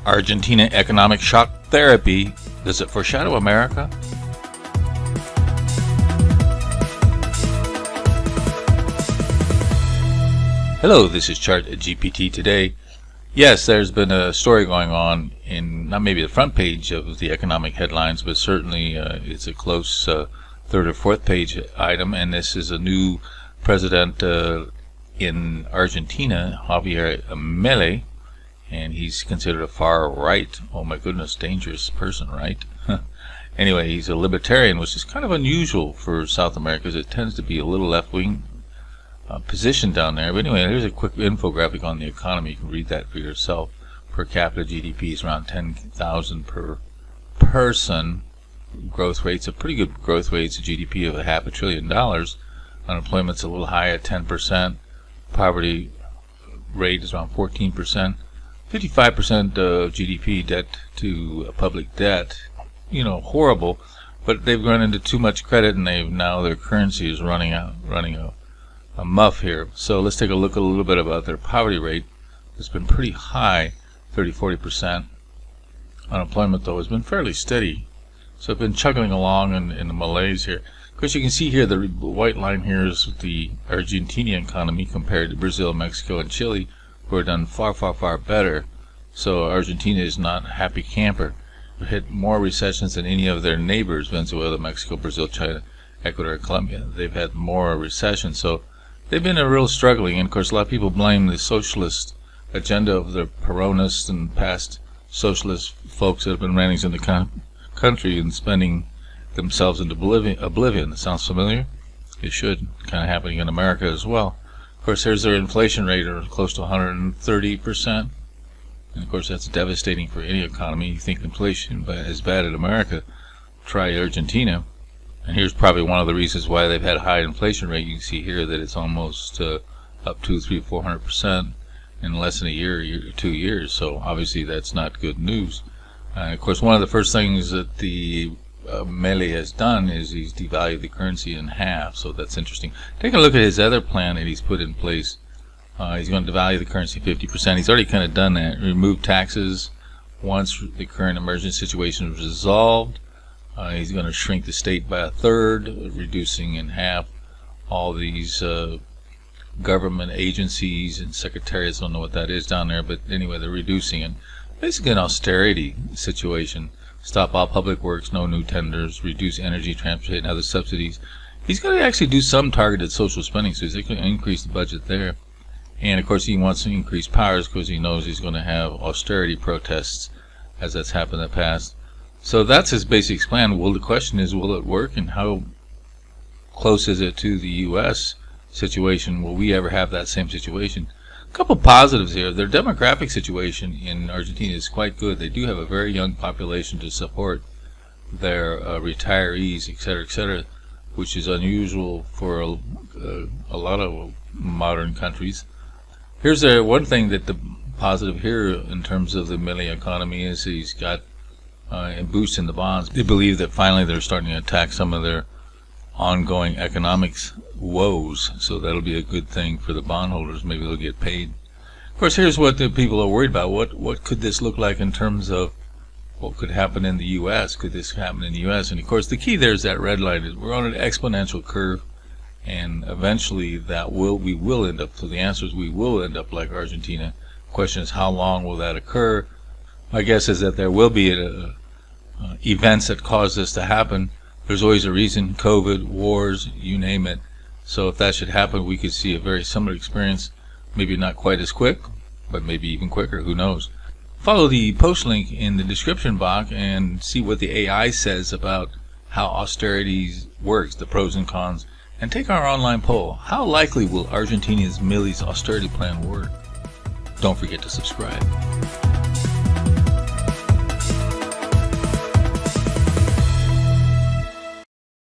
Argentina economic shock therapy. Does it foreshadow America? Hello, this is Chart GPT today. Yes, there's been a story going on in not maybe the front page of the economic headlines, but certainly it's a close third or fourth page item, and this is a new president in Argentina, Javier Milei, and he's considered a far right, oh my goodness, dangerous person, right? Anyway, he's a libertarian, which is kind of unusual for South America, because it tends to be a little left-wing position down there. But anyway, here's a quick infographic on the economy. You can read that for yourself. Per capita GDP is around 10,000 per person. Growth rates, a pretty good growth rates, a GDP of $500 billion. Unemployment's a little high at 10%. Poverty rate is around 14%. 55% of GDP debt to public debt. You know, horrible. But they've run into too much credit, and now their currency is running a muff here. So let's take a look a little bit about their poverty rate. It's been pretty high, 30-40%. Unemployment, though, has been fairly steady. So I've been chugging along in the malaise here. Of course, you can see here the white line here is the Argentinian economy compared to Brazil, Mexico, and Chile, who are done far, far, far better. So Argentina is not a happy camper. They've hit more recessions than any of their neighbors, Venezuela, Mexico, Brazil, China, Ecuador, Colombia. They've had more recessions. So they've been a real struggling. And of course, a lot of people blame the socialist agenda of the Peronists and past socialist folks that have been running in the country and spending themselves into oblivion. It sounds familiar? It should. Kind of happening in America as well. Of course, here's their inflation rate of close to 130%. And of course, that's devastating for any economy. You think inflation is bad in America, try Argentina. And here's probably one of the reasons why they've had a high inflation rate. You can see here that it's almost up to 300-400% in less than a year or 2 years. So obviously that's not good news. Of course, one of the first things that the Milei has done is he's devalued the currency in half. So that's interesting. Take a look at his other plan that he's put in place. He's going to devalue the currency 50%. He's already kind of done that. Remove taxes once the current emergency situation is resolved. He's going to shrink the state by a third, reducing in half all these government agencies and secretariats. I don't know what that is down there, but anyway, they're reducing it. Basically an austerity situation. Stop all public works, no new tenders, reduce energy, transportation, and other subsidies. He's going to actually do some targeted social spending, so he's going to increase the budget there. And of course, he wants to increase powers because he knows he's going to have austerity protests, as that's happened in the past. So that's his basic plan. Well, the question is, will it work, and how close is it to the U.S. situation? Will we ever have that same situation? A couple positives here. Their demographic situation in Argentina is quite good. They do have a very young population to support their retirees, etc., which is unusual for a lot of modern countries. Here's one thing that the positive here in terms of the Milei economy is he's got a boost in the bonds. They believe that finally they're starting to attack some of their ongoing economics woes, so that'll be a good thing for the bondholders. Maybe they'll get paid. Of course, here's what the people are worried about. What could this look like in terms of what could happen in the U.S.? Could this happen in the U.S.? And of course, the key there is that red line. We're on an exponential curve, and eventually we will end up. So the answer is we will end up like Argentina. The question is, how long will that occur? My guess is that there will be events that cause this to happen. There's always a reason: COVID, wars, you name it. So if that should happen, we could see a very similar experience. Maybe not quite as quick, but maybe even quicker. Who knows? Follow the post link in the description box and see what the AI says about how austerity works, the pros and cons. And take our online poll. How likely will Argentina's Milei's austerity plan work? Don't forget to subscribe.